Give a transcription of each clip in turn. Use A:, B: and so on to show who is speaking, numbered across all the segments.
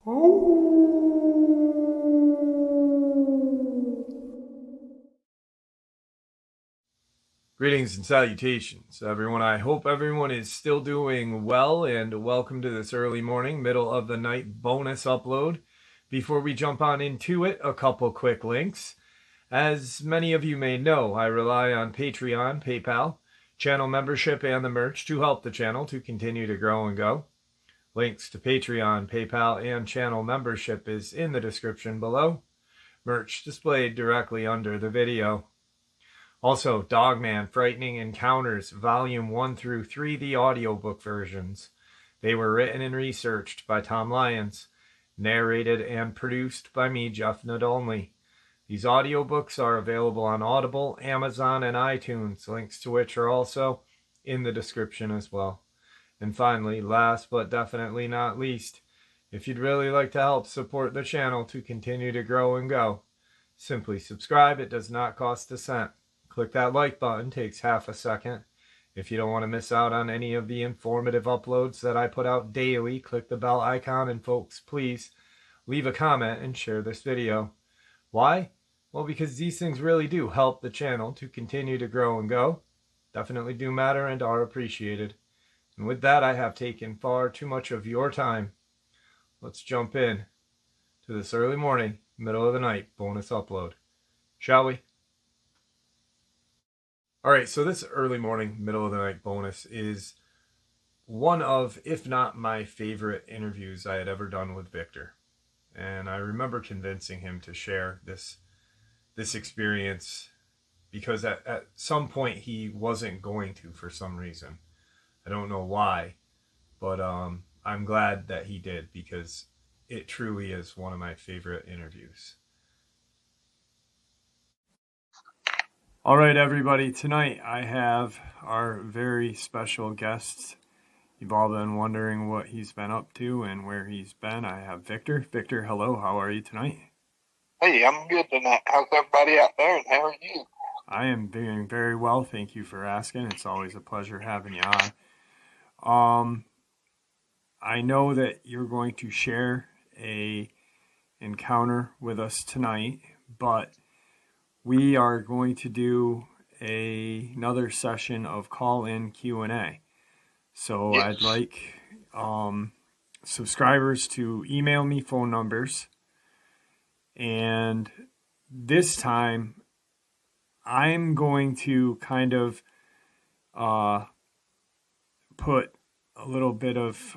A: Greetings and salutations, everyone. I hope everyone is still doing well, and welcome to this early morning, middle of the night bonus upload. Before we jump on into it, a couple quick links. As many of you may know, I rely on Patreon, PayPal, channel membership, and the merch to help the channel to continue to grow and go. Links to Patreon, PayPal, and channel membership is in the description below. Merch displayed directly under the video. Also, Dogman Frightening Encounters, Volume 1 through 3, the audiobook versions. They were written and researched by Tom Lyons, narrated and produced by me, Jeff Nadolny. These audiobooks are available on Audible, Amazon, and iTunes, links to which are also in the description as well. And finally, last but definitely not least, if you'd really like to help support the channel to continue to grow and go, simply subscribe. It does not cost a cent. Click that like button, takes half a second. If you don't want to miss out on any of the informative uploads that I put out daily, click the bell icon, and folks, please leave a comment and share this video. Why? Well, because these things really do help the channel to continue to grow and go. Definitely do matter and are appreciated. And with that, I have taken far too much of your time. Let's jump in to this early morning, middle of the night bonus upload. Shall we? All right, so this early morning, middle of the night bonus is one of, if not my favorite interviews I had ever done with Victor. And I remember convincing him to share this experience because at some point he wasn't going to for some reason. I don't know why, but I'm glad that he did because it truly is one of my favorite interviews. All right, everybody. Tonight I have our very special guest. You've all been wondering what he's been up to and where he's been. I have Victor. Victor, hello. How are you tonight?
B: Hey, I'm good tonight. How's everybody out there, and how are you?
A: I am doing very well. Thank you for asking. It's always a pleasure having you on. I know that you're going to share a encounter with us tonight, but we are going to do another session of call-in Q&A. So yes. I'd like subscribers to email me phone numbers. And this time, I'm going to kind of put a little bit of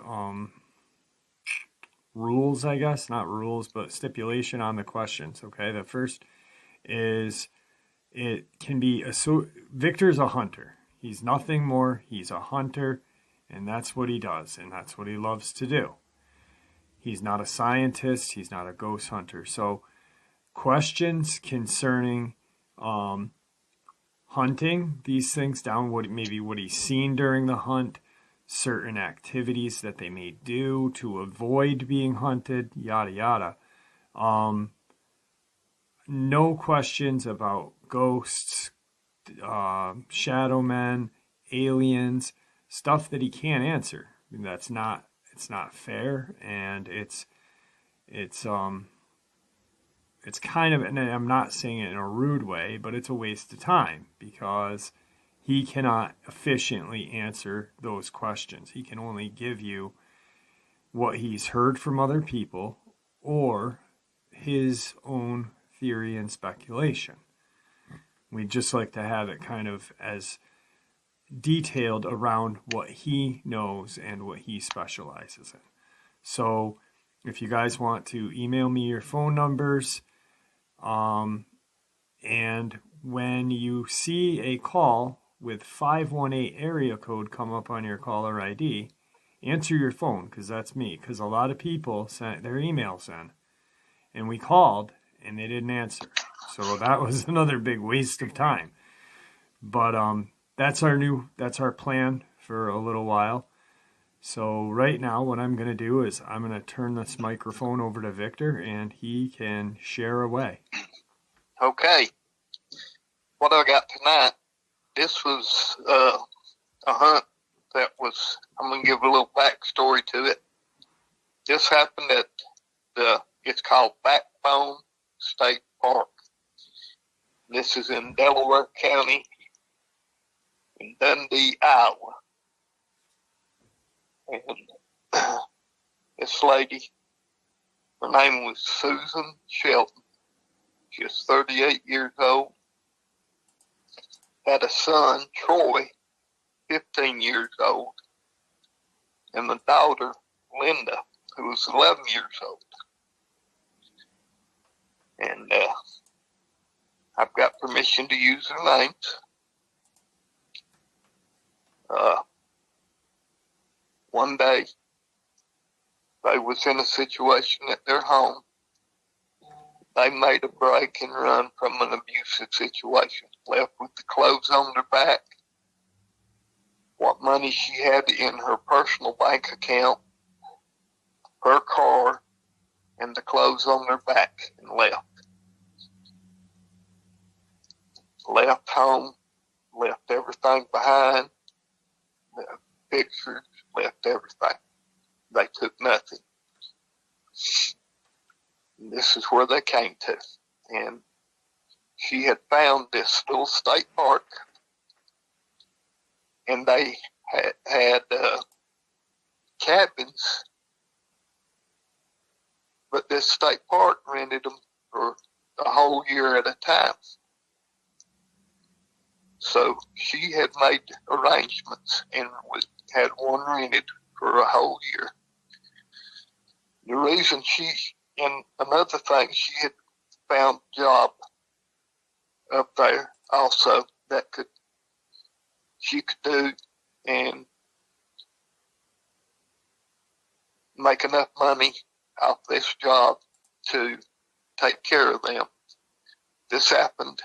A: rules, I guess. Not rules, but stipulation on the questions, okay? The first is it can be Victor's a hunter. He's nothing more. He's a hunter, and that's what he does, and that's what he loves to do. He's not a scientist. He's not a ghost hunter. So questions concerning hunting, these things down, what he's seen during the hunt, certain activities that they may do to avoid being hunted, yada yada. No questions about ghosts, shadow men, aliens, stuff that he can't answer. I mean, it's not fair, and it's kind of, and I'm not saying it in a rude way, but it's a waste of time because he cannot efficiently answer those questions. He can only give you what he's heard from other people or his own theory and speculation. We'd just like to have it kind of as detailed around what he knows and what he specializes in. So if you guys want to email me your phone numbers, and when you see a call with 518 area code come up on your caller ID, answer your phone, because that's me, because a lot of people sent their emails in, and we called and they didn't answer. So that was another big waste of time. But that's our plan for a little while. So right now what I'm going to do is I'm going to turn this microphone over to Victor and he can share away.
B: Okay. What I got tonight, this was a hunt that was, I'm going to give a little backstory to it. This happened at it's called Backbone State Park. This is in Delaware County in Dundee, Iowa. And this lady, her name was Susan Shelton. She was 38 years old. Had a son, Troy, 15 years old. And the daughter, Linda, who was 11 years old. And I've got permission to use their names. One day, they was in a situation at their home. They made a break and run from an abusive situation, left with the clothes on their back, what money she had in her personal bank account, her car, and the clothes on their back, and left. Left home, left everything behind, the pictures, left everything. They took nothing. And this is where they came to. And she had found this little state park, and they had cabins, but this state park rented them for a whole year at a time. So she had made arrangements and had one rented for a whole year. The reason and another thing, she had found a job up there also that she could do and make enough money off this job to take care of them. This happened.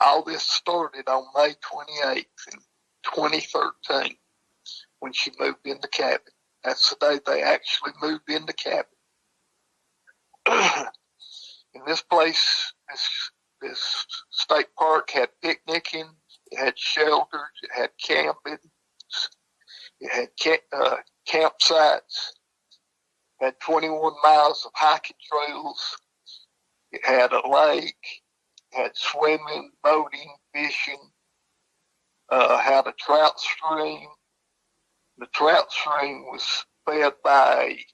B: All this started on May 28th in 2013 when she moved in the cabin. That's the day they actually moved in the cabin. In this place, this state park had picnicking, it had shelters, it had camping, it had campsites, it had 21 miles of hiking trails, it had a lake, it had swimming, boating, fishing, had a trout stream. The trout stream was fed by a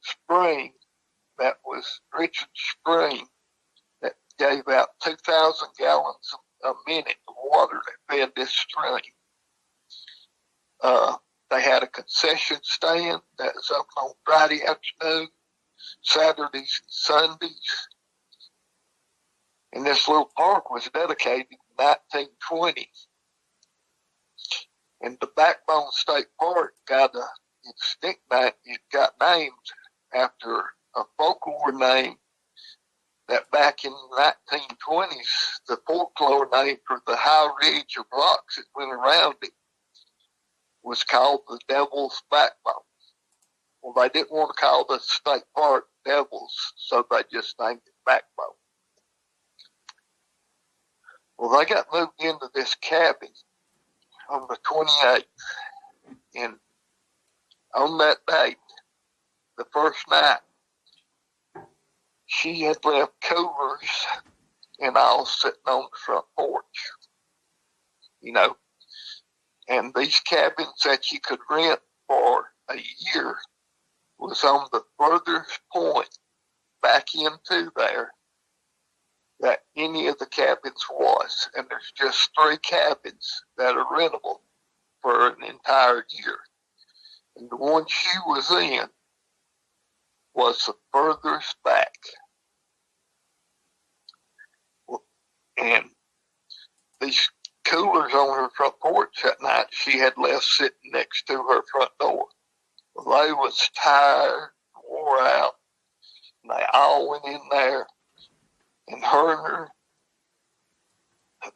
B: spring that was Richard Spring that gave out 2,000 gallons a minute of water that fed this stream. They had a concession stand that was open on Friday afternoon, Saturdays, and Sundays. And this little park was dedicated in 1920. And the Backbone State Park got its nickname. It got named after a folklore name that back in the 1920s, the folklore name for the high ridge of rocks that went around it was called the Devil's Backbone. Well, they didn't want to call the state park Devils, so they just named it Backbone. Well, they got moved into this cabin on the 28th, and on that date, the first night, she had left coolers and all sitting on the front porch, and these cabins that you could rent for a year was on the furthest point back into there that any of the cabins was. And there's just 3 cabins that are rentable for an entire year. And the one she was in was the furthest back. And these coolers on her front porch that night she had left sitting next to her front door. Well, they was tired, wore out, and they all went in there. And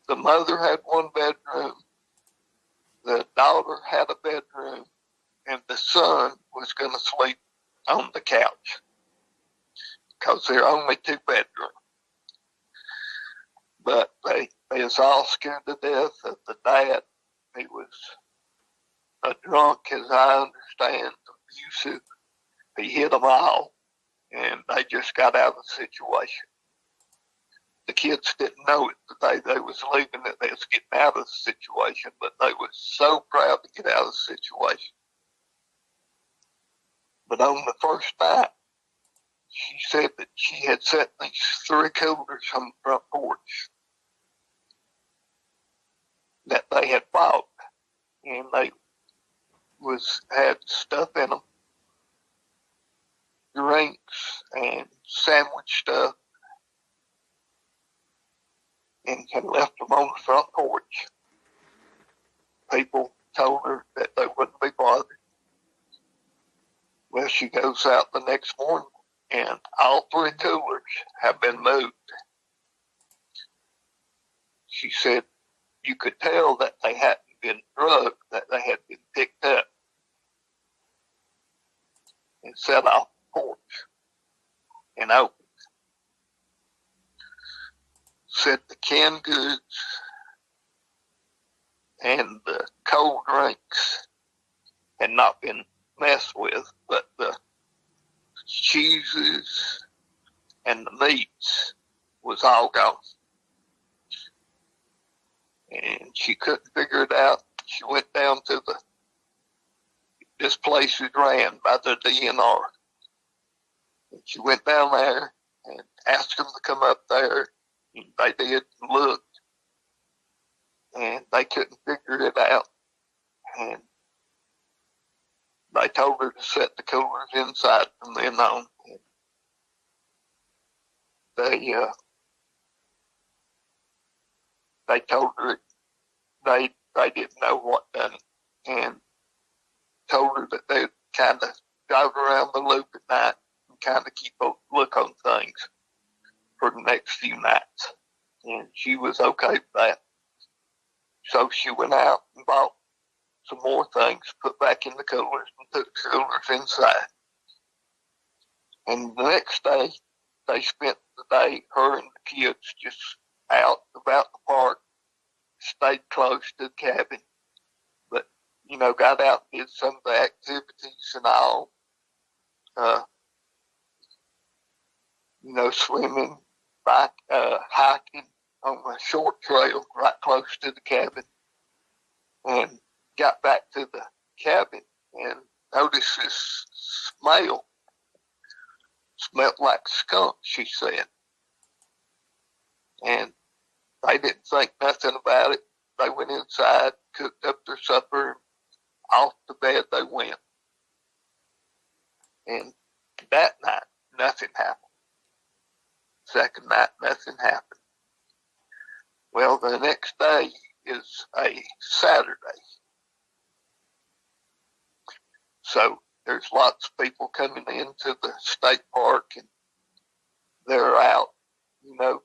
B: the mother had one bedroom, the daughter had a bedroom, and the son was going to sleep on the couch because there are only 2 bedrooms. But they was all scared to death of the dad. He was a drunk, as I understand, abusive. He hit them all. and they just got out of the situation. The kids didn't know it the day they was leaving, that they was getting out of the situation, but they was so proud to get out of the situation. But on the first night, she said that she had set these 3 coolers on the front porch that they had bought, and they had stuff in them, drinks and sandwich stuff, and had left them on the front porch. People told her that they wouldn't be bothered. Well, she goes out the next morning, and all 3 coolers have been moved. She said you could tell that they hadn't been drugged, that they had been picked up and set off the porch and opened. Said the canned goods and the cold drinks had not been messed with, but the cheeses and the meats was all gone. And she couldn't figure it out. She went down to this place is ran by the DNR. And she went down there and asked them to come up there. And they did and looked, and they couldn't figure it out. And they told her to set the coolers inside from then on. And they told her they didn't know what done it, and told her that they'd kind of drive around the loop at night and kind of keep a look on things for the next few nights. And she was okay with that. So she went out and bought some more things, put back in the coolers, and put the coolers inside. And the next day, they spent the day, her and the kids, just out about the park, stayed close to the cabin. But, got out and did some of the activities and all. Swimming, hiking on a short trail right close to the cabin, and got back to the cabin and noticed this smell. Smelled like skunk, she said. And they didn't think nothing about it. They went inside, cooked up their supper, off to bed they went. And that night, nothing happened. Second night, nothing happened. Well, the next day is a Saturday. So there's lots of people coming into the state park, and they're out,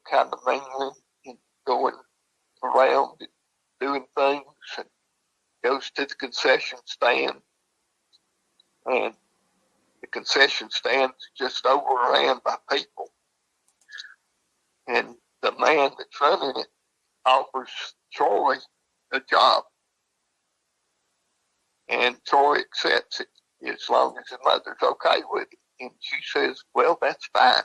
B: kind of mingling and going around and doing things, and goes to the concession stand. And the concession stand is just overran by people. And the man that's running it offers Troy a job. And Troy accepts it as long as his mother's okay with it. And she says, well, that's fine,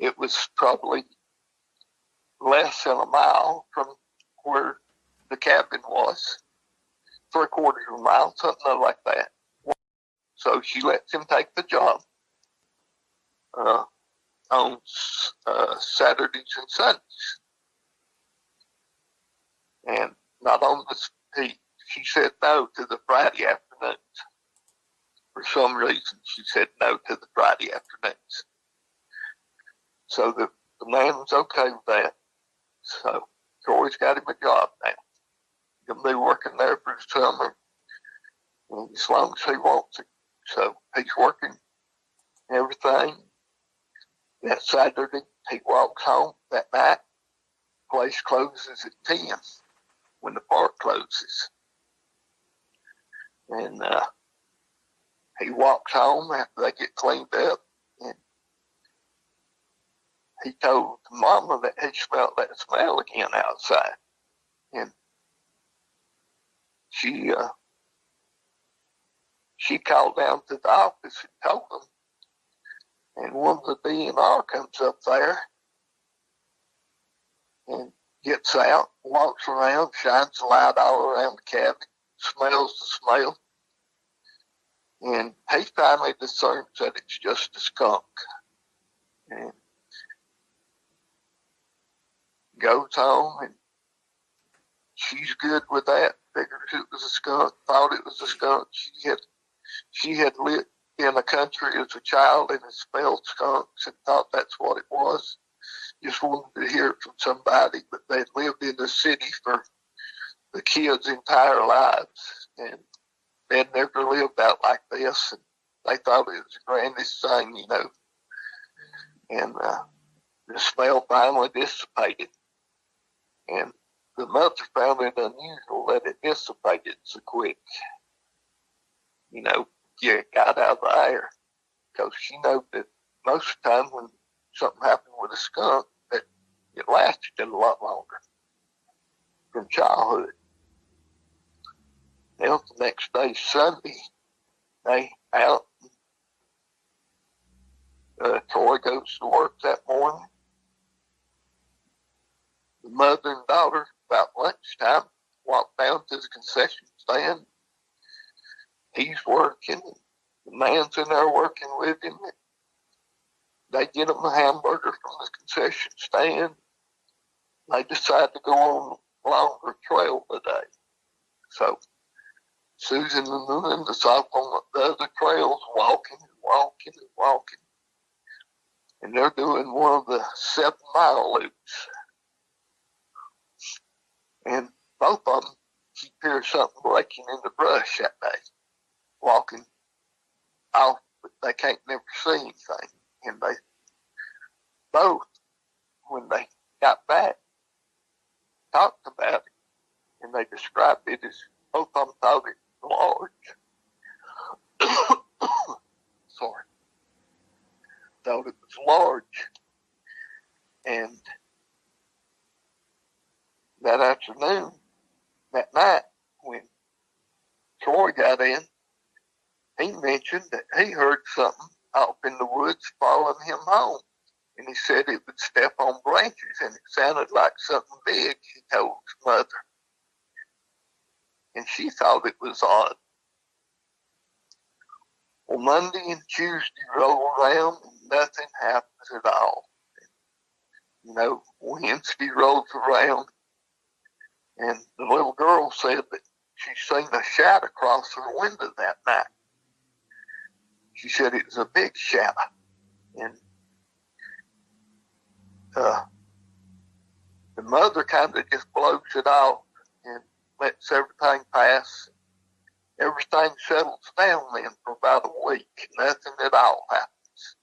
B: It was probably less than a mile from where the cabin was, 3/4 of a mile, something like that. So she lets him take the job on Saturdays and Sundays. And not on she said no to the Friday afternoons. For some reason, she said no to the Friday afternoons. So the man was okay with that. So Troy's got him a job now. He'll be working there for the summer, and as long as he wants it. So he's working everything. That Saturday, he walks home that night. Place closes at 10 when the park closes. And he walks home after they get cleaned up, and he told the mama that he smelled that smell again outside. And she called down to the office and told them And one of the DNR comes up there and gets out, walks around, shines the light all around the cabin, smells the smell, and he finally discerns that it's just a skunk. And goes home, and she's good with that, figures it was a skunk, thought it was a skunk. She had lived in the country as a child and had smelled skunks and thought that's what it was. Just wanted to hear it from somebody, but they'd lived in the city for the kids' entire lives, and they'd never lived out like this, and they thought it was the grandest thing, you know. And the smell finally dissipated, and the mother found it unusual that it dissipated so quick. You know, it got out of the air, because she knew that most of the time when something happened with a skunk, that it lasted a lot longer from childhood. Now, the next day, Sunday, they out. Troy goes to work that morning. The mother and daughter, about lunchtime, walk down to the concession stand. He's working. The man's in there working with him. They get him a hamburger from the concession stand. They decide to go on a longer trail today. So Susan and Linda's off on the other trails, walking and walking and walking. And they're doing one of the 7-mile loops. And both of them keep hearing something breaking in the brush that day, walking off, but they can't never see anything. And they both, when they got back, talked about it, and they described it as both of them thought it was large. Sorry. Thought it was large. And that afternoon, that night, when Troy got in, he mentioned that he heard something off in the woods following him home. And he said it would step on branches, and it sounded like something big, he told his mother. And she thought it was odd. Well, Monday and Tuesday roll around, and nothing happens at all. You know, Wednesday rolls around, and the little girl said that she seen a shadow cross her window that night. She said it was a big shadow. And the mother kind of just blows it off and lets everything pass. Everything settles down then for about a week. Nothing at all happens.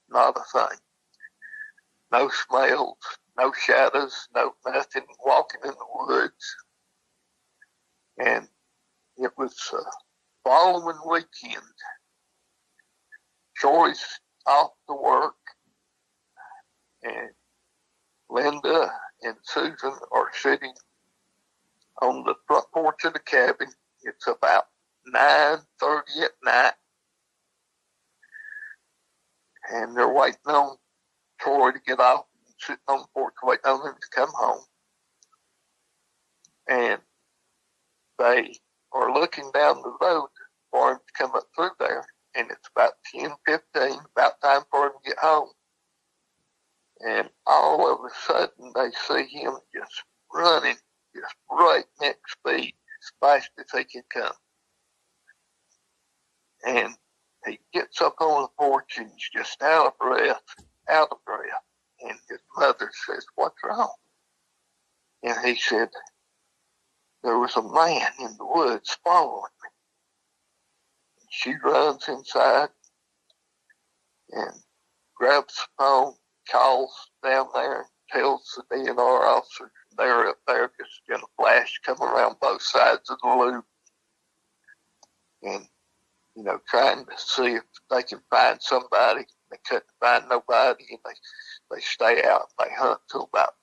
B: Not a thing. No smells, no shadows, no nothing, walking in the woods. And it was following weekend. Troy's off to work, and Linda and Susan are sitting on the front porch of the cabin. It's about 9:30 at night, and they're waiting on Troy to get off and sitting on the porch waiting on him to come home. And they are looking down the road for him to come up through there, and it's about 10:15, about time for him to get home. And all of a sudden, they see him just running, just breakneck speed, as fast as he can come. And he gets up on the porch, and he's just out of breath. And his mother says, "What's wrong?" And he said, "There was a man in the woods following me." And she runs inside and grabs the phone, calls down there, tells the DNR officer they're up there just in a flash coming around both sides of the loop. And, you know, trying to see if they can find somebody. They couldn't find nobody, and they stay out. They hunt till about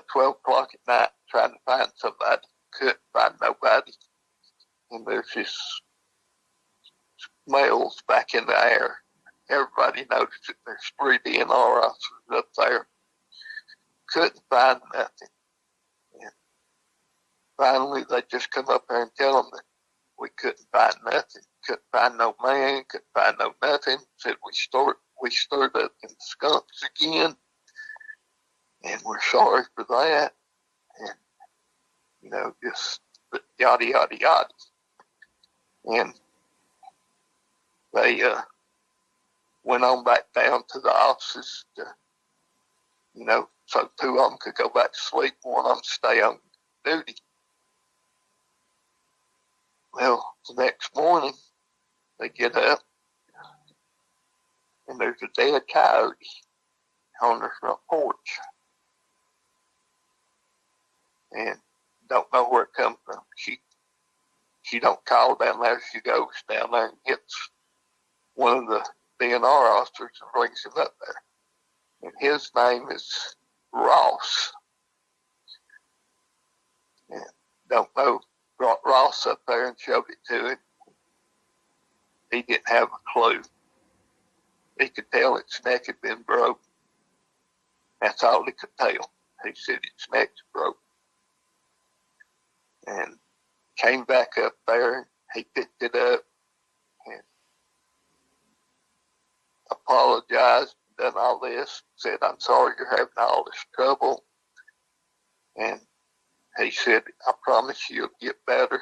B: 12 o'clock at night, trying to find somebody. Couldn't find nobody. And there's just smells back in the air. everybody noticed that there's 3 DNR officers up there. Couldn't find nothing. And finally, they just come up there and tell them that we couldn't find nothing. Couldn't find no man, couldn't find no nothing. Said we stirred up in the skunks again. And we're sorry for that. And, you know, just yada, yada, yada. And they went on back down to the offices to, you know, so 2 of them could go back to sleep, 1 of them stay on duty. Well, the next morning, they get up, and there's a dead coyote on their front porch. And don't know where it comes from. She don't call down there. She goes down there and gets one of the DNR officers and brings him up there. And his name is Ross. And don't know, brought Ross up there and showed it to him. He didn't have a clue. He could tell its neck had been broke. That's all he could tell. He said its neck's broke. And came back up there. He picked it up and apologized, done all this, said, I'm sorry you're having all this trouble. And he said, I promise you'll get better.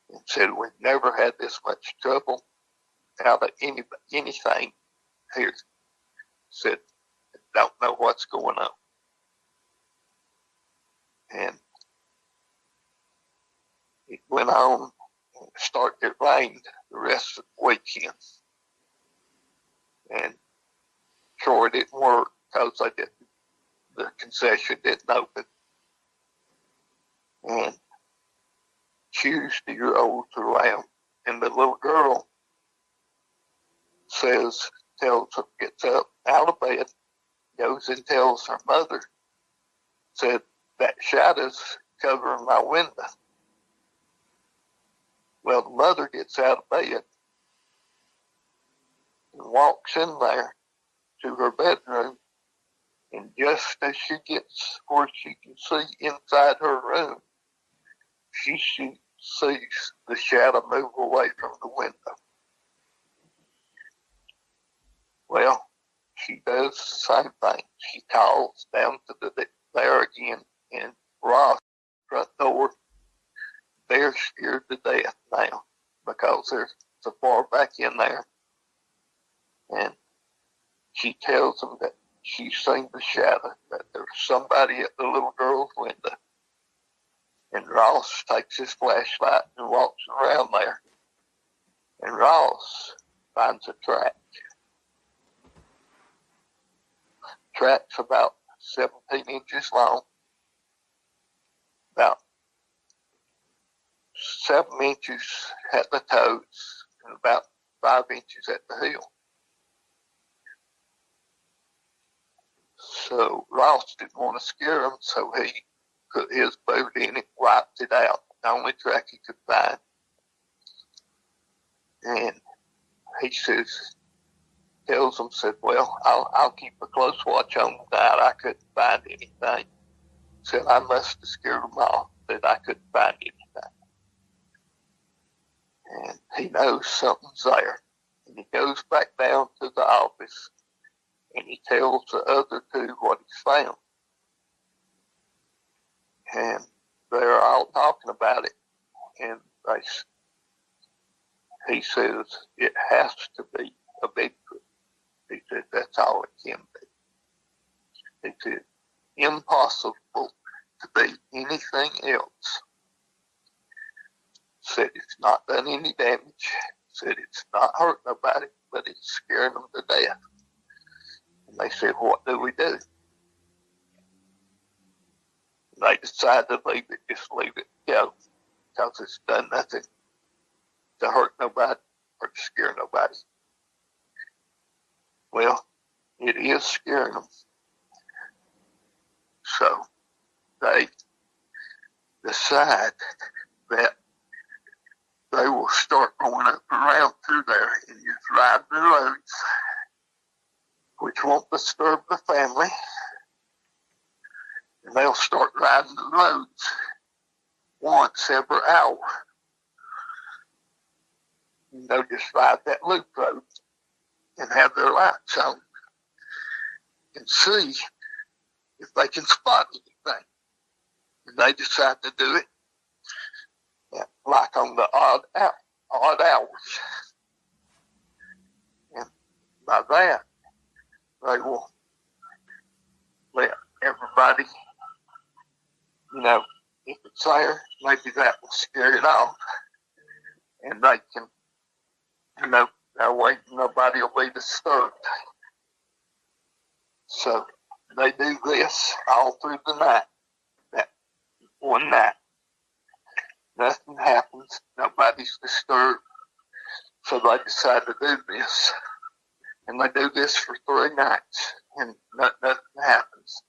B: And said, we've never had this much trouble out of anything here. Said, don't know what's going on. And it went on and it rained the rest of the weekend. And sure, it didn't work because the concession didn't open. And Tuesday rolls around, and the little girl gets up out of bed, goes and tells her mother, said, that shadow's covering my window. Well, the mother gets out of bed and walks in there to her bedroom, and just as she gets where she can see inside her room, she sees the shadow move away from the window. Well, she does the same thing. She calls down to there again, and Ross, front door, they're scared to death now because they're so far back in there. And she tells them that she's seen the shadow, that there's somebody at the little girl's window. And Ross takes his flashlight and walks around there. And Ross finds a track. Track's about 17 inches long, about 7 inches at the toes, and about 5 inches at the heel. So Ross didn't want to scare him, so he put his boot in it, wiped it out, the only track he could find. And he tells them, well, I'll keep a close watch on that. I couldn't find anything. Said, I must have scared them off that I couldn't find anything. And he knows something's there. And he goes back down to the office and he tells the other 2 what he's found. And they're all talking about it. And he says, it has to be a Bigfoot. He said, that's all it can be. He said, impossible to be anything else. Said it's not done any damage. Said it's not hurt nobody, but it's scaring them to death. And they said, what do we do? And they decided to just leave it go, because it's done nothing to hurt nobody or to scare nobody. Well, it is scaring them. So they decide that they will start going up around through there and just ride disturb the family. And they'll start riding the roads once every hour. And they'll just ride that loop road and have their lights on and see if they can spot anything. And they decide to do it like on the odd hours. And by that, they will let everybody, if it's there, maybe that will scare it off. And they can, that way nobody will be disturbed. So they do this all through the night. That one night. Nothing happens. Nobody's disturbed. So they decide to do this. And they do this for 3 nights. And nothing happens.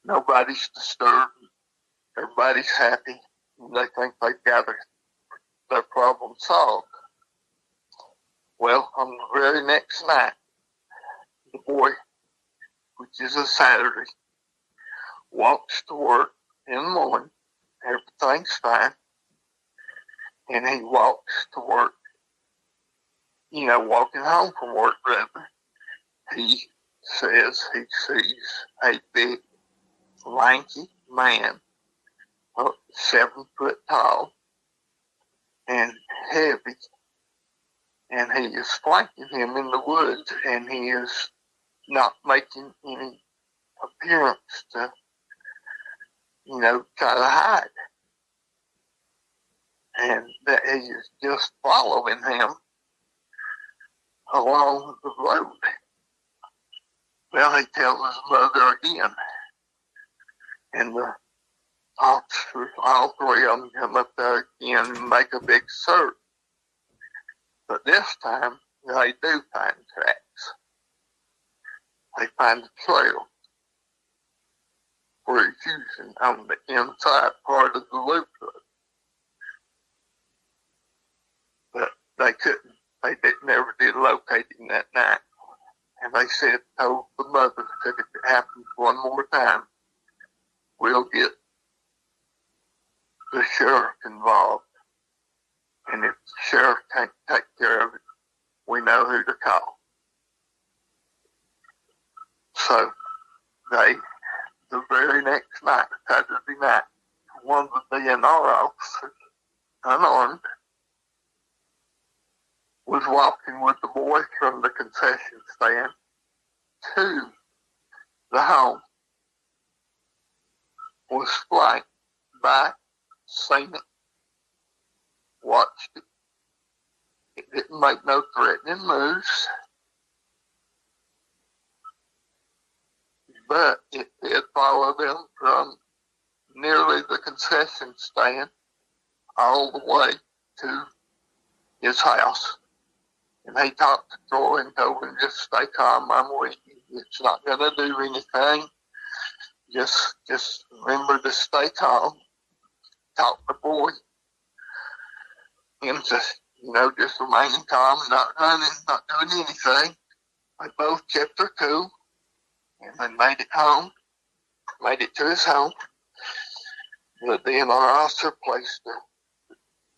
B: Nobody's disturbed. Everybody's happy. And they think they've got their problem solved. Well, on the very next night, the boy, which is a Saturday, walks to work in the morning. Everything's fine. And he walks to work, walking home from work, rather. He says he sees a big, lanky man, 7 foot tall and heavy. And he is flanking him in the woods, and he is not making any appearance to, try to hide. And that he is just following him along the road. Well, he tells his mother again. And the officers, all 3 of them, come up there again and make a big search. But this time, they do find tracks. They find a trail where he's using on the inside part of the loop road. But they never did locate him that night. And they told the mother that if it happens one more time, we'll get the sheriff involved. And if the sheriff can't take care of it, we know who to call. So the very next night, Saturday night, one of the DNR officers, unarmed, was walking with the boy from the concession stand to the home, was flanked by, seen it, watched it. It didn't make no threatening moves, but it did follow them from nearly the concession stand all the way to his house. And he talked to Troy and told him, just stay calm, I'm with you. It's not going to do anything. Just remember to stay calm. Talk to the boy. Him just, just remaining calm, not running, not doing anything. They both kept their cool. And they made it home. Made it to his home. The DNR officer placed the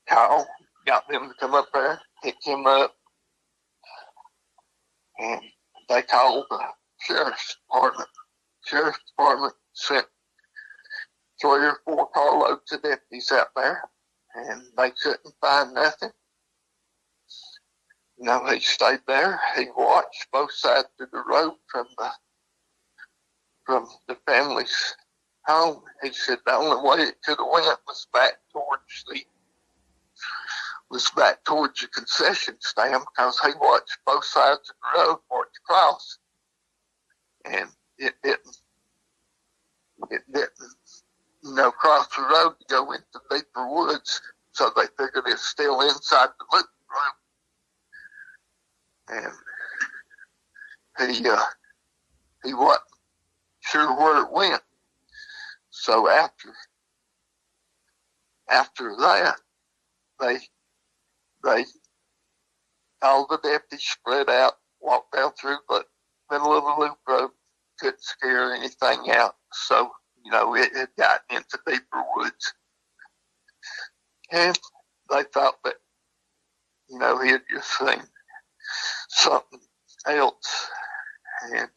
B: call, got them to come up there, pick him up. And they called the sheriff's department. Sheriff's department sent 3 or 4 carloads of deputies out there, and they couldn't find nothing. He stayed there. He watched both sides of the road from the family's home. He said the only way it could have went was back towards the concession stand, because he watched both sides of the road for it to cross. And it didn't cross the road to go into deeper woods, so they figured it's still inside the loop road. And he wasn't sure where it went. So after that, all the deputies spread out, walked down through the middle of the loop road, couldn't scare anything out. So, it had gotten into deeper woods. And they thought that, he had just seen something else. And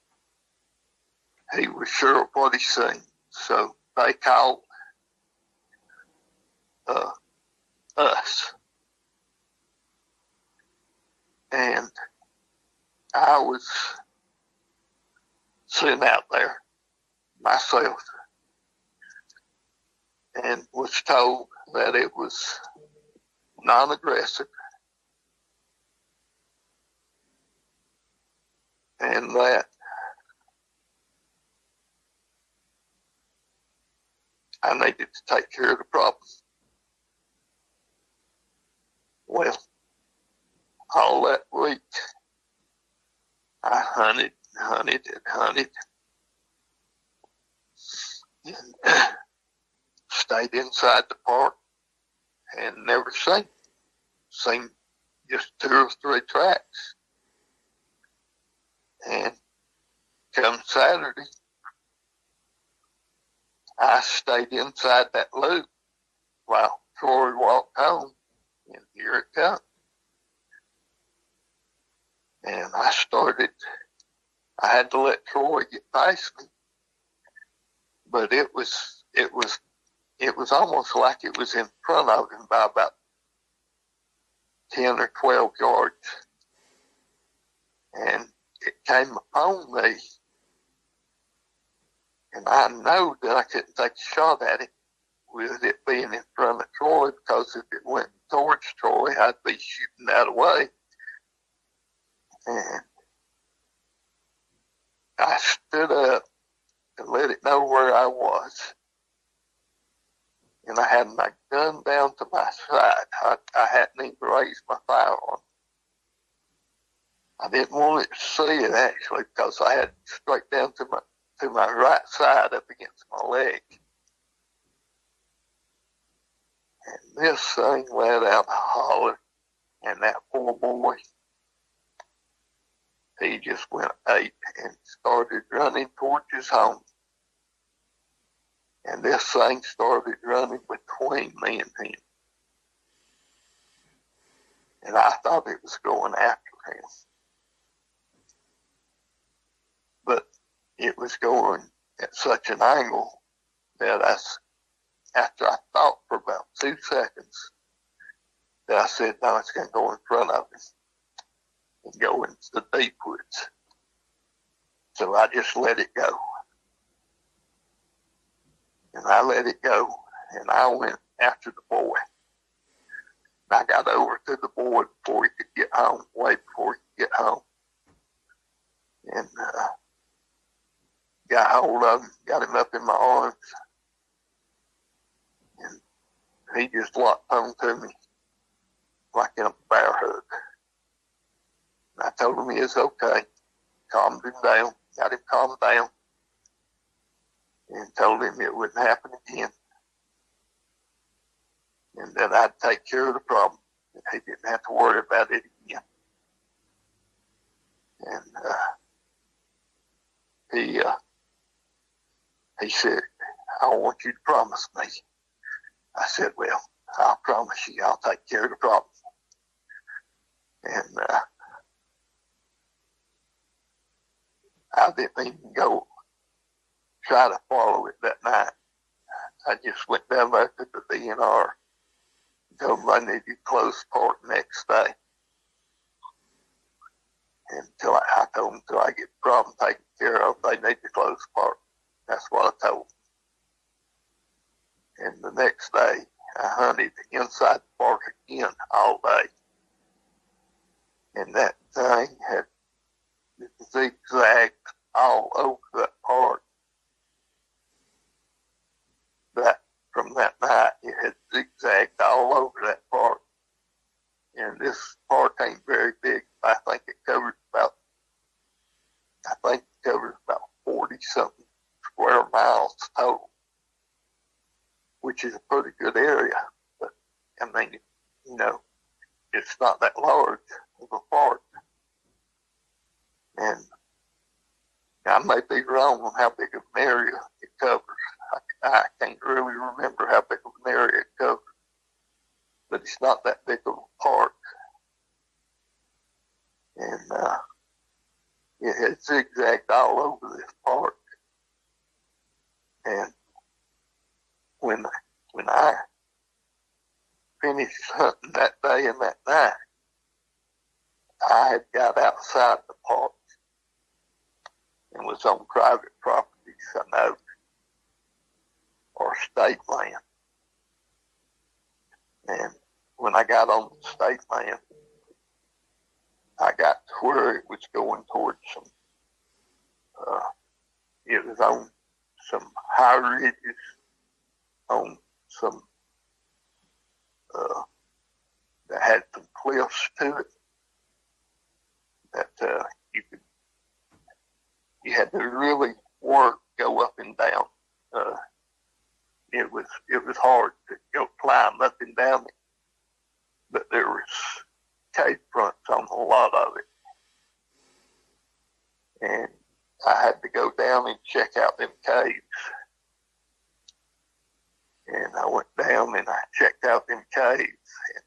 B: he was sure of what he seen. So they called us. And I was sitting out there myself and was told that it was non-aggressive and that I needed to take care of the problem. Well, all that week, I hunted and stayed inside the park and never seen just 2 or 3 tracks. And come Saturday, I stayed inside that loop while Troy walked home, and here it comes. And I had to let Troy get past me, but it was almost like it was in front of him by about 10 or 12 yards. And it came upon me, and I know that I couldn't take a shot at it with it being in front of Troy, because if it went towards Troy, I'd be shooting that away. And I stood up and let it know where I was. And I had my gun down to my side. I hadn't even raised my firearm. I didn't want it to see it, actually, because I had it straight down to my right side up against my leg. And this thing let out a holler, and that poor boy, he just went ape and started running towards his home. And this thing started running between me and him. And I thought it was going after him. But it was going at such an angle that after I thought for about 2 seconds, that I said, no, it's going to go in front of him and go into the deep woods. So I just let it go. And I let it go, and I went after the boy. And I got over to the boy before he could get home, way before he could get home. And got hold of him, got him up in my arms, and he just locked on to me like in a bear hug. And I told him he was okay, calmed him down, got him calmed down, and told him it wouldn't happen again, and that I'd take care of the problem, and he didn't have to worry about it again. And he said, I want you to promise me. I said, well, I'll promise you I'll take care of the problem. And I didn't even go try to follow it that night. I just went down there to the DNR, told them I needed to close the park next day. And I told them until I get the problem taken care of, they need to close the park. That's what I told them. And the next day, I hunted inside the park again all day. And that thing had zigzagged all over that park. From that night, it had zigzagged all over that park. And this park ain't very big. I think it covers about 40-something square miles total, which is a pretty good area. But, I mean, it's not that large of a park. And I may be wrong on how big of an area it covers. I can't really remember how big of an area it covers, but it's not that big of a park. And it zigzagged all over this park. And when I finished hunting that day and that night, I had got outside the park and was on private property, I know, or state land. And when I got on the state land, I got to where it was going towards some, it was on some high ridges, on some, that had some cliffs to it, that you had to really work, go up and down. It was hard to go climb up and down it, but there was cave fronts on a lot of it. And I had to go down and check out them caves. And I went down and I checked out them caves. And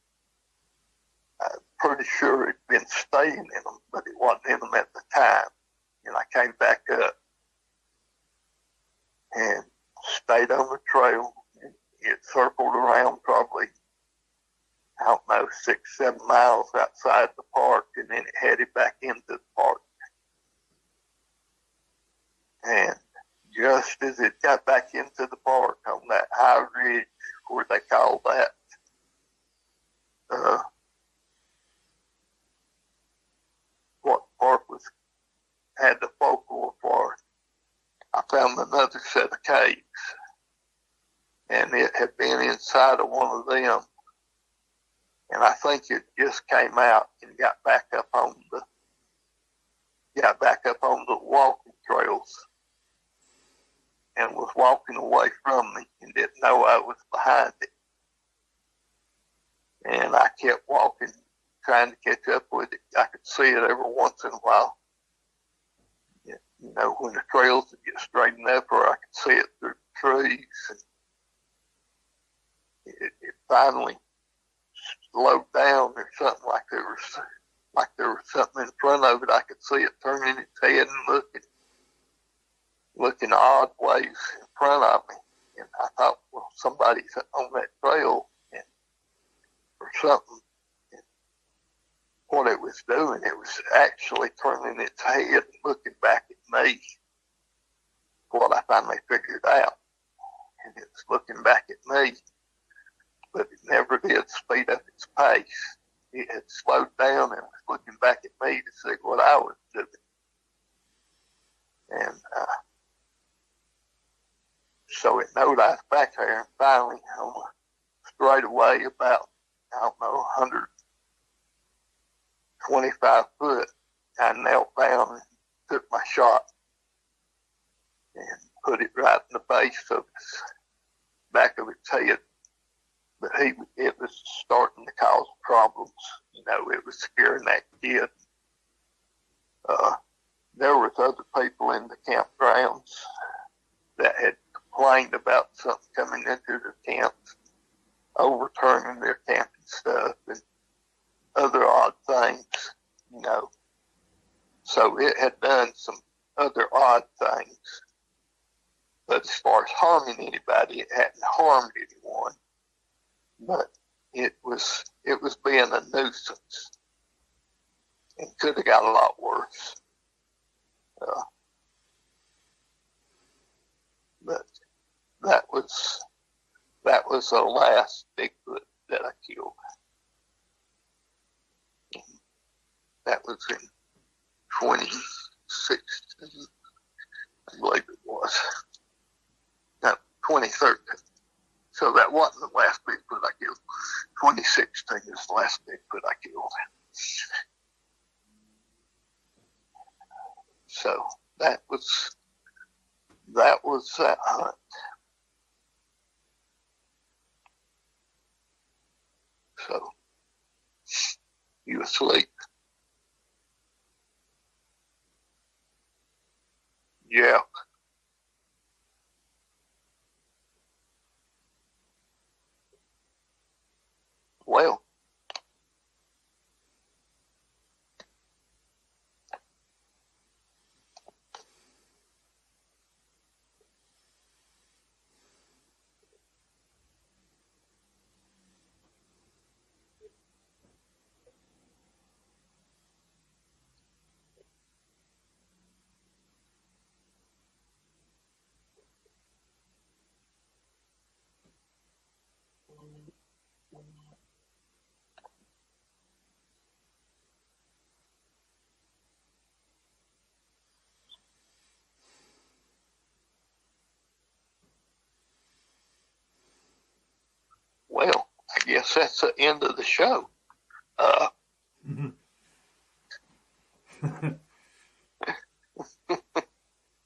B: I'm pretty sure it'd been staying in them, but it wasn't in them at the time. And I came back up and stayed on the trail. And it circled around probably, I don't know, 6-7 miles outside the park, and then it headed back into the park. And just as it got back into the park on that high ridge, where they call that, what the park had the folklore for, I found another set of caves, and it had been inside of one of them. And I think it just came out and got back up on the walking trails and was walking away from me and didn't know I was behind it. And I kept walking, trying to catch up with it. I could see it every once in a while. You know, when the trails would get straightened up, or I could see it through the trees. And it finally slowed down or something, like there was something in front of it. I could see it turning its head and looking odd ways in front of me. And I thought, well, somebody's on that trail or something. And what it was doing, it was actually turning its head and looking back at me. What I finally figured out. And it was looking back at me, but it never did speed up its pace. It had slowed down and was looking back at me to see what I was doing. And so it knowed I was back there, and finally, on a straightaway about, I don't know, 125 foot, I knelt down and took my shot and put it right in the base of its back of its head. But it was starting to cause problems. You know, it was scaring that kid. There was other people in the campgrounds that had complained about something coming into their camps, overturning their camping stuff and other odd things, you know. So it had done some other odd things. But as far as harming anybody, it hadn't harmed anyone. But it was being a nuisance and could have got a lot worse. But that was the last Bigfoot that I killed. That was in 2016, I believe it was. No, 2013. So that wasn't the last Bigfoot I killed. 2016 is the last Bigfoot I killed. So that was that hunt. So you asleep? guess that's the end of the show.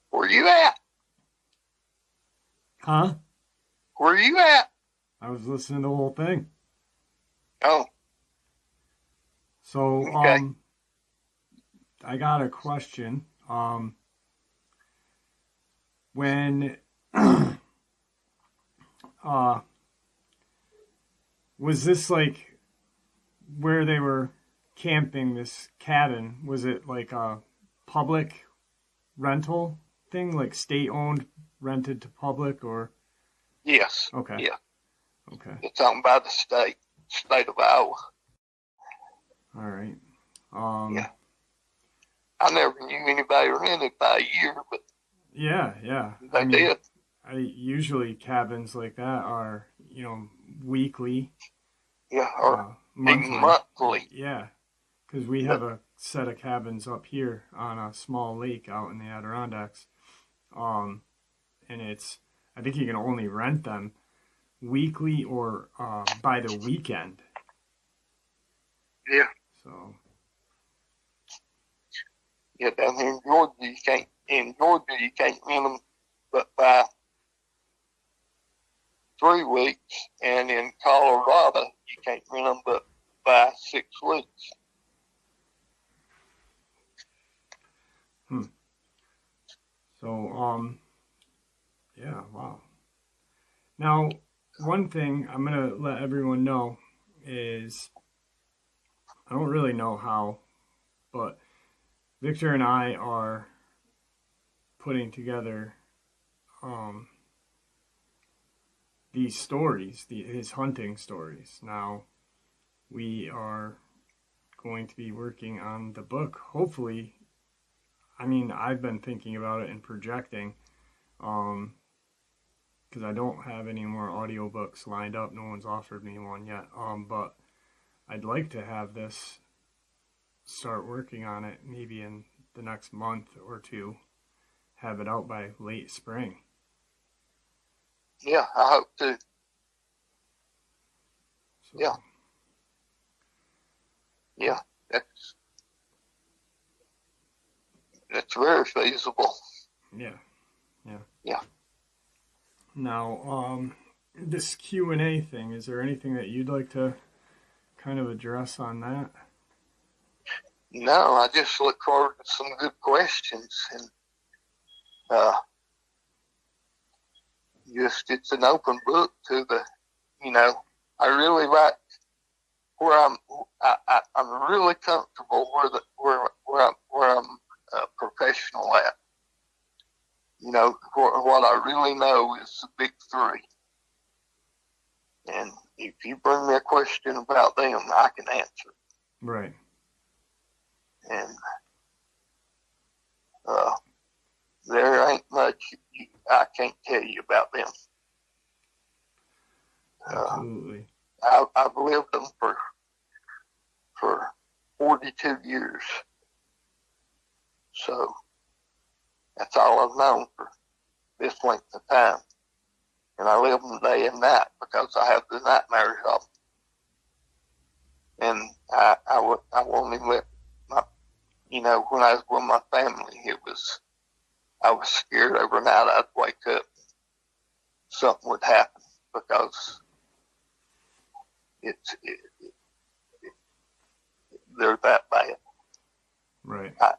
B: Where you at?
C: Huh?
B: Where you at?
C: I was listening to the whole thing.
B: Oh,
C: So,
B: okay.
C: I got a question. When was this like where they were camping, this cabin? Was it like a public rental thing, like state owned, rented to public, or?
B: Yes.
C: Okay.
B: Yeah.
C: Okay.
B: It's owned by the state of Iowa.
C: All right.
B: Yeah. I never knew anybody rented by a year, but
C: Yeah.
B: they did.
C: Usually cabins like that are, weekly,
B: Yeah, or
C: monthly.
B: even monthly.
C: Yeah, because we have a set of cabins up here on a small lake out in the Adirondacks, and I think you can only rent them weekly or by the weekend.
B: Yeah.
C: So.
B: Yeah, down here in Georgia, you can't rent them but by 3 weeks, and in Colorado, you can't rent them but by 6 weeks.
C: So, yeah, wow. Now, one thing I'm going to let everyone know is, I don't really know how, but Victor and I are putting together these stories, his hunting stories. Now, we are going to be working on the book, hopefully. I mean, I've been thinking about it and projecting, because I don't have any more audiobooks lined up. No one's offered me one yet. But I'd like to have this, start working on it maybe in the next month or two, have it out by late spring.
B: Yeah, I hope to.
C: So,
B: Yeah, that's very feasible.
C: Yeah.
B: Yeah.
C: Now, this Q&A thing, is there anything that you'd like to kind of address on that?
B: No, I just look forward to some good questions, and it's an open book to the, I really like where I'm really comfortable where I'm a professional at. What I really know is the big three. And if you bring me a question about them, I can answer.
C: Right.
B: And there ain't much I can't tell you about them.
C: Absolutely.
B: I've lived them for 42 years. So that's all I've known for this length of time. And I live them day and night because I have the nightmares of them. And I won't even let when I was with my family, I was scared every night I'd wake up, something would happen, because they're that bad.
C: Right.
B: I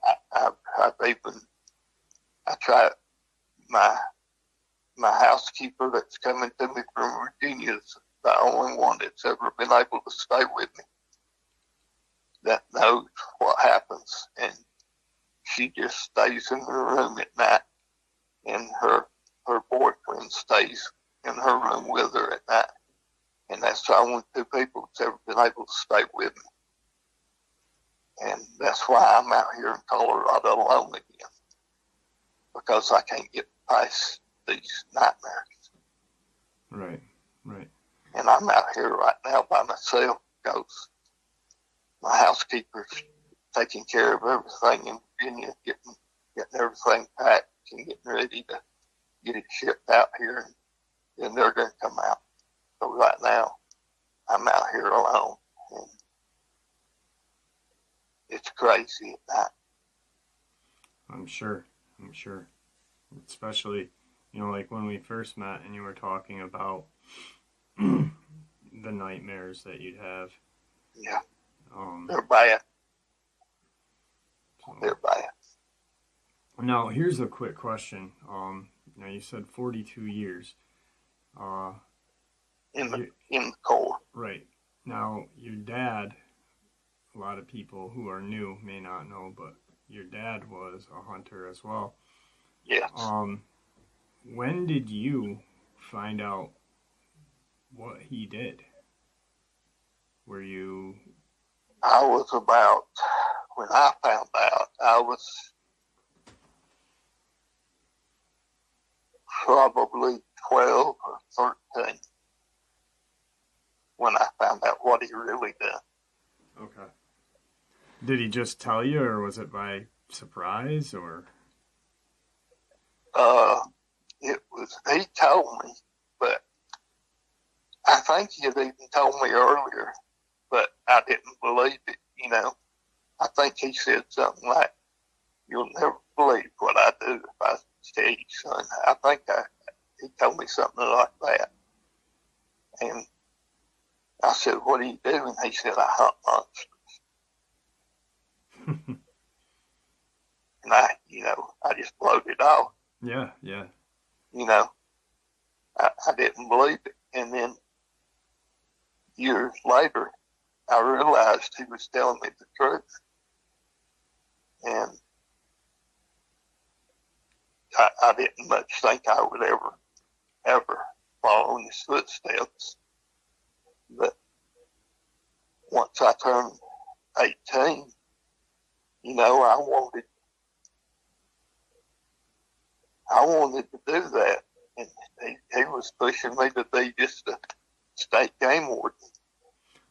B: tried, my housekeeper that's coming to me from Virginia is the only one that's ever been able to stay with me, that knows what happens, and she just stays in her room at night, and her boyfriend stays in her room with her at night, and that's the only 2 people that's ever been able to stay with me. And that's why I'm out here in Colorado alone again, because I can't get past these nightmares.
C: Right.
B: And I'm out here right now by myself because my housekeeper's taking care of everything in Virginia, getting everything packed and getting ready to get it shipped out here, and they're going to come out. So right now, I'm out here alone. And it's crazy at night.
C: I'm sure. Especially, like when we first met and you were talking about the nightmares that you'd have.
B: Yeah. They're bad.
C: So.
B: They're bad.
C: Now, here's a quick question. You said 42 years.
B: In the Corps.
C: Right. Now, your dad, a lot of people who are new may not know, but your dad was a hunter as well.
B: Yes.
C: When did you find out what he did? Were you...
B: when I found out, I was probably 12 or 13 when I found out what he really done.
C: Okay. Did he just tell you, or was it by surprise, or?
B: He told me, but I think he had even told me earlier, but I didn't believe it, I think he said something like, "You'll never believe what I do if I tell you, son." I think he told me something like that. And I said, "What do you do?" And he said, "I hunt monsters." And I just blowed it off.
C: Yeah.
B: I didn't believe it. And then years later, I realized he was telling me the truth. And I didn't much think I would ever follow in his footsteps. But once I turned 18, I wanted to do that. And he was pushing me to be just a state game warden.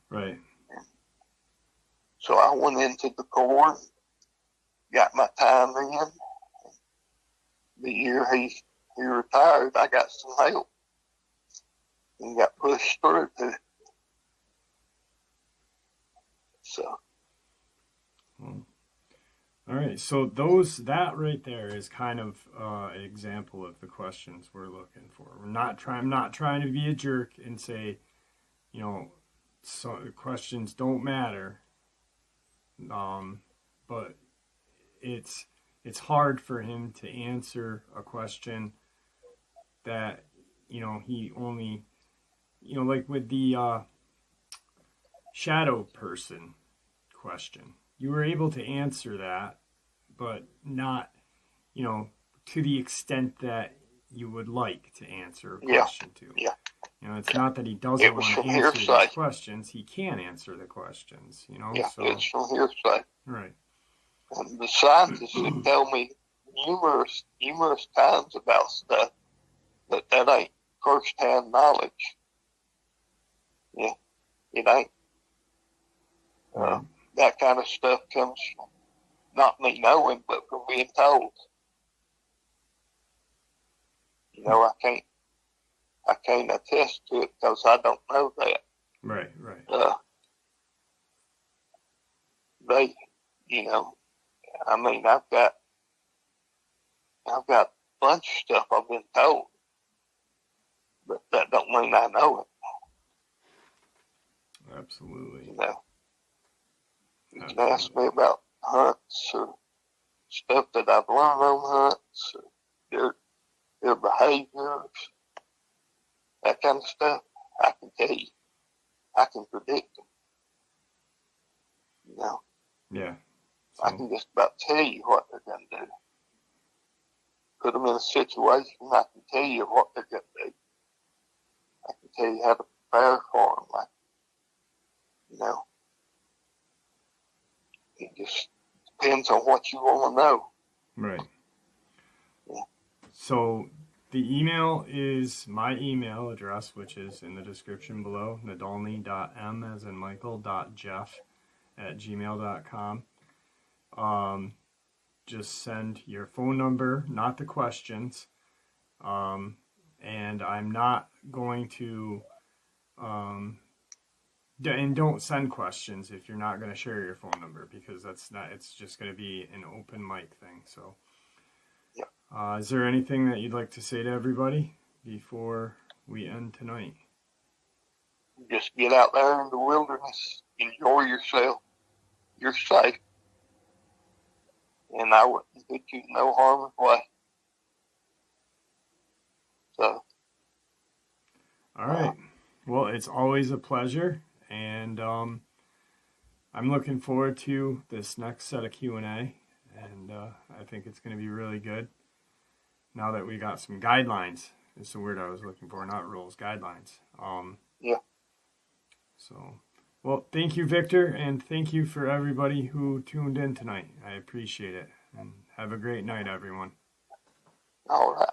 C: Right.
B: And so I went into the Corps, got my time in. The year he retired, I got some help and got pushed through too. So.
C: All right, so that right there is kind of an example of the questions we're looking for. I'm not trying to be a jerk and say, so questions don't matter. But it's hard for him to answer a question that, he only, like with the shadow person question. You were able to answer that, but not, to the extent that you would like to answer a question to.
B: Yeah.
C: It's not that he doesn't want to answer these questions. He can answer the questions,
B: Yeah,
C: so.
B: it's from hearsay.
C: Right.
B: And the scientists have told me numerous times about stuff, but that ain't first-hand knowledge. Yeah, it ain't. That kind of stuff comes from not me knowing, but from being told. I can't attest to it because I don't know that.
C: Right.
B: I've got a bunch of stuff I've been told, but that don't mean I know it.
C: Absolutely.
B: You can ask me about hunts or stuff that I've learned on hunts or their behaviors, that kind of stuff. I can tell you. I can predict them.
C: Yeah. So.
B: I can just about tell you what they're going to do. Put them in a situation, I can tell you what they're going to do. I can tell you how to prepare for them. It just depends on what you want to know.
C: Right.
B: Yeah.
C: So the email is my email address, which is in the description below, nadolny.m as in Michael.jeff@gmail.com. Just send your phone number, not the questions. And I'm not going to And don't send questions if you're not going to share your phone number, because it's just going to be an open mic thing. So,
B: Yeah.
C: Is there anything that you'd like to say to everybody before we end tonight?
B: Just get out there in the wilderness, enjoy yourself. You're safe, and I wouldn't put you no harm's way. So,
C: all right. Well, it's always a pleasure, and I'm looking forward to this next set of Q&A, and I think it's going to be really good. Now that we got some guidelines, it's the word I was looking for, not rules, guidelines.
B: yeah.
C: So, well, thank you, Victor, and thank you for everybody who tuned in tonight. I appreciate it, and have a great night, everyone.
B: All right.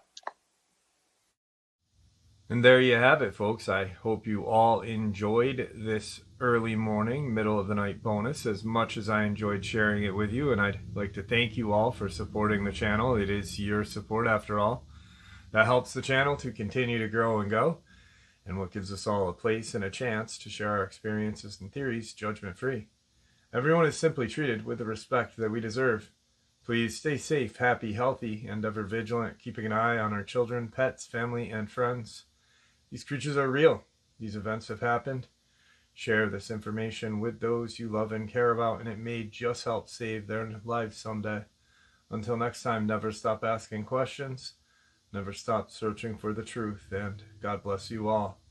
A: And there you have it, folks. I hope you all enjoyed this early morning, middle of the night bonus as much as I enjoyed sharing it with you. And I'd like to thank you all for supporting the channel. It is your support, after all, that helps the channel to continue to grow and go, and what gives us all a place and a chance to share our experiences and theories judgment-free. Everyone is simply treated with the respect that we deserve. Please stay safe, happy, healthy, and ever vigilant, keeping an eye on our children, pets, family, and friends. These creatures are real. These events have happened. Share this information with those you love and care about, and it may just help save their lives someday. Until next time, never stop asking questions, never stop searching for the truth, and God bless you all.